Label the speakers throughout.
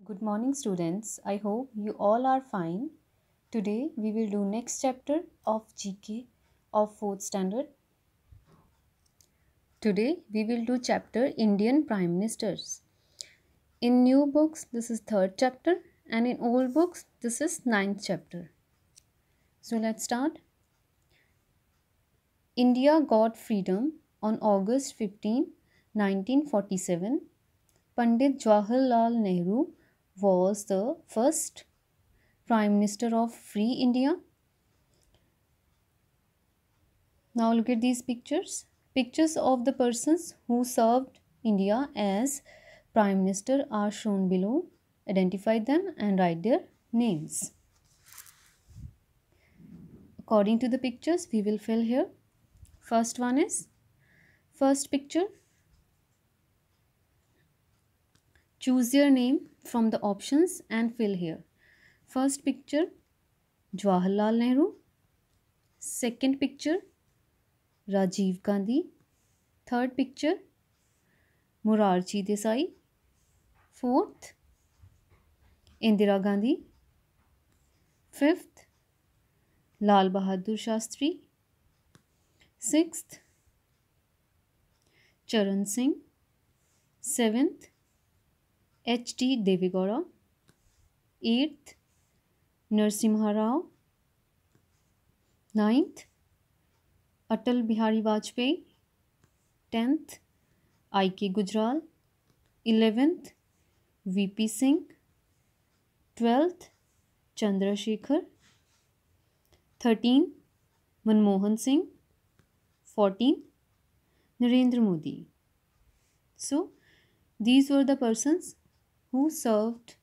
Speaker 1: Good morning students. I hope you all are fine. Today we will do next chapter of GK of 4th standard. Today we will do chapter Indian Prime Ministers. In new books this is 3rd chapter and in old books this is 9th chapter. So let's start. India got freedom on August 15, 1947. Pandit Jawaharlal Nehru was the first Prime Minister of Free India. Now look at these pictures. Pictures of the persons who served India as Prime Minister are shown below. Identify them and write their names. According to the pictures, we will fill here. First one is, first picture. Choose your name from the options and fill here. First picture, Jawaharlal Nehru. Second picture, Rajiv Gandhi. Third picture, Morarji Desai. Fourth, Indira Gandhi. Fifth, Lal Bahadur Shastri. Sixth, Charan Singh. Seventh, H.D. Devegowda. Eighth, Narasimha Rao. Ninth, Atal Bihari Vajpayee. 10th, I.K. Gujral. 11th, V.P. Singh. 12th, Chandrasekhar. 13, Manmohan Singh. 14, Narendra Modi. So, these were the persons who served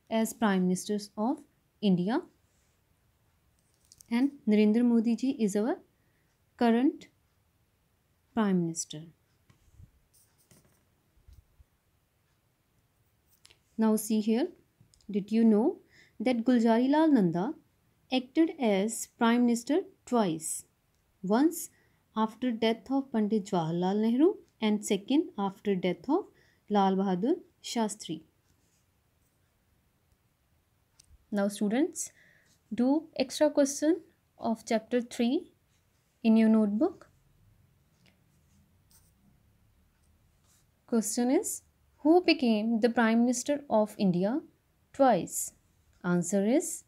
Speaker 1: as Prime Ministers of India. And Narendra Modi ji is our current Prime Minister. Now see here, did you know that Gulzarilal Nanda acted as Prime Minister twice? Once after death of Pandit Jawaharlal Nehru and second after death of Lal Bahadur Shastri. Now students, do extra question of chapter 3 in your notebook. Question is, who became the Prime Minister of India twice? Answer is,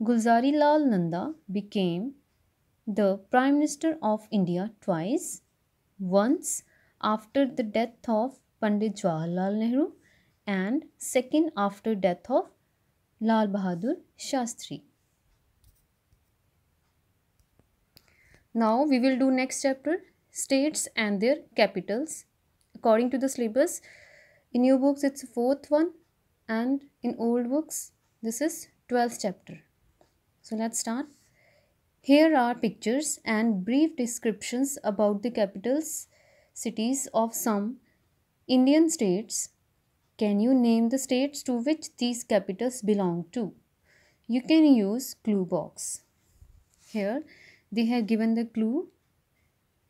Speaker 1: Gulzarilal Nanda became the Prime Minister of India twice. Once after the death of Pandit Jawaharlal Nehru and second after death of Lal Bahadur Shastri. Now we will do next chapter, states and their capitals. According to the syllabus, in new books it's 4th one and in old books this is 12th chapter. So let's start. Here are pictures and brief descriptions about the capitals, cities of some Indian states. Can you name the states to which these capitals belong to? You can use clue box. Here they have given the clue.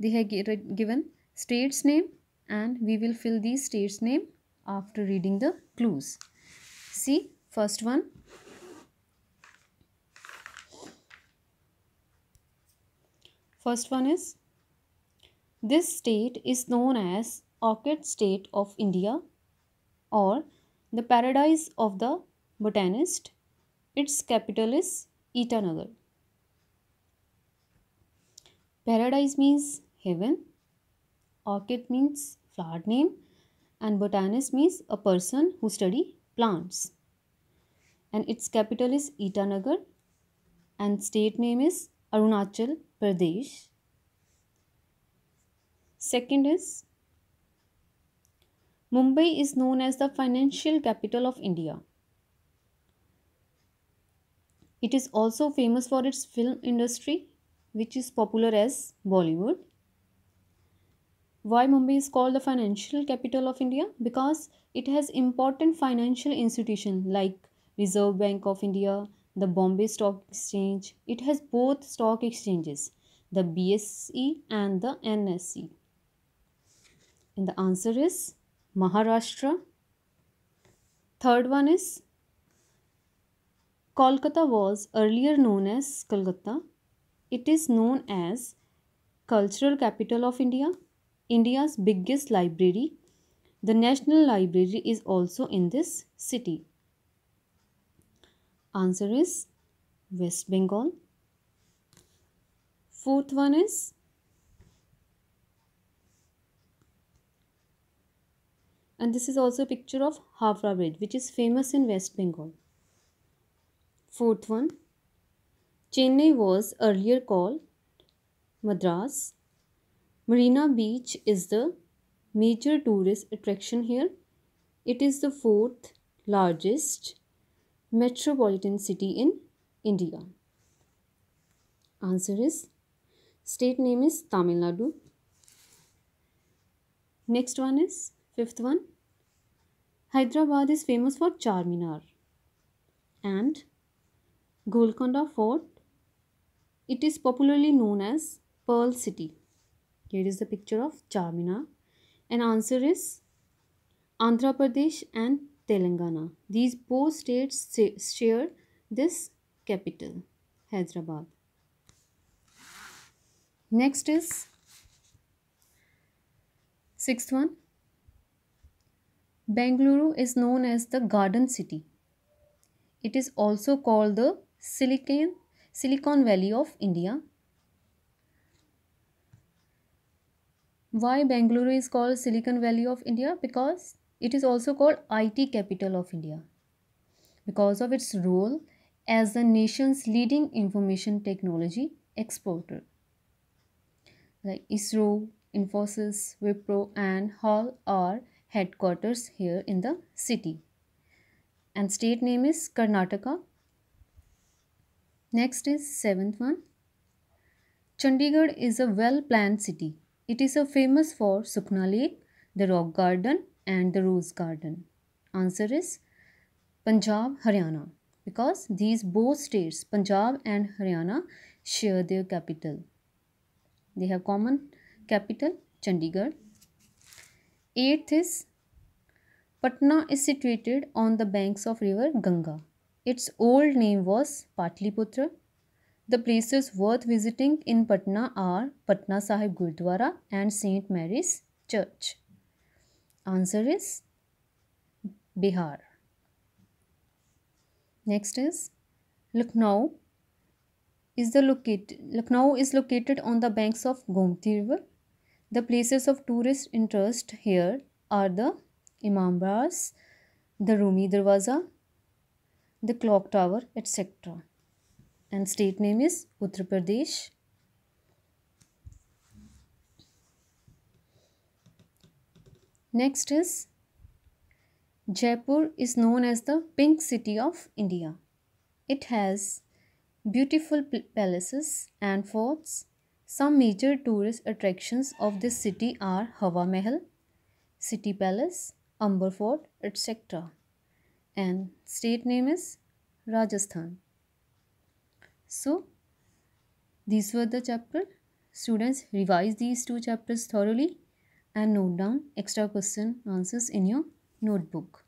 Speaker 1: They have given state's name and we will fill these states' name after reading the clues. See, first one. First one is, this state is known as Orchid State of India or the paradise of the botanist. Its capital is Itanagar. Paradise means heaven, orchid means flower name, and botanist means a person who study plants. And its capital is Itanagar and state name is Arunachal Pradesh. Second is, Mumbai is known as the financial capital of India. It is also famous for its film industry, which is popular as Bollywood. Why Mumbai is called the financial capital of India? Because it has important financial institutions like Reserve Bank of India, the Bombay Stock Exchange. It has both stock exchanges, the BSE and the NSE. And the answer is Maharashtra. Third one is Kolkata was earlier known as Calcutta. It is known as Cultural Capital of India, India's biggest library. The National Library is also in this city. Answer is West Bengal. Fourth one is and this is also a picture of Hafra Bridge, which is famous in West Bengal. Fourth one, Chennai was earlier called Madras. Marina Beach is the major tourist attraction here. It is the fourth largest metropolitan city in India. Answer is state name is Tamil Nadu. Next one is fifth one. Hyderabad is famous for Charminar and Golconda Fort. It is popularly known as Pearl City. Here is the picture of Charminar. And answer is Andhra Pradesh and Telangana. These both states share this capital, Hyderabad. Next is sixth one. Bengaluru is known as the Garden City. It is also called the Silicon Valley of India. Why Bengaluru is called Silicon Valley of India? Because it is also called IT capital of India because of its role as the nation's leading information technology exporter. Like ISRO, Infosys, Wipro and Hall are headquarters here in the city. And state name is Karnataka. Next is seventh one. Chandigarh is a well-planned city. It is famous for Sukna Lake, the Rock Garden and the Rose Garden. Answer is Punjab, Haryana. Because these both states, Punjab and Haryana, share their capital. They have common capital, Chandigarh. Eighth is Patna is situated on the banks of river Ganga. Its old name was Patliputra. The places worth visiting in Patna are Patna Sahib Gurdwara and St. Mary's Church. Answer is Bihar. Next is Lucknow. Lucknow is located on the banks of Gomti River. The places of tourist interest here are the Imambars, the Rumi Darwaza, the Clock Tower, etc. And state name is Uttar Pradesh. Next is Jaipur is known as the Pink City of India. It has beautiful palaces and forts. Some major tourist attractions of this city are Hawa Mahal, City Palace, Amber Fort, etc. And state name is Rajasthan. So, these were the chapters. Students, revise these two chapters thoroughly and note down extra question answers in your notebook.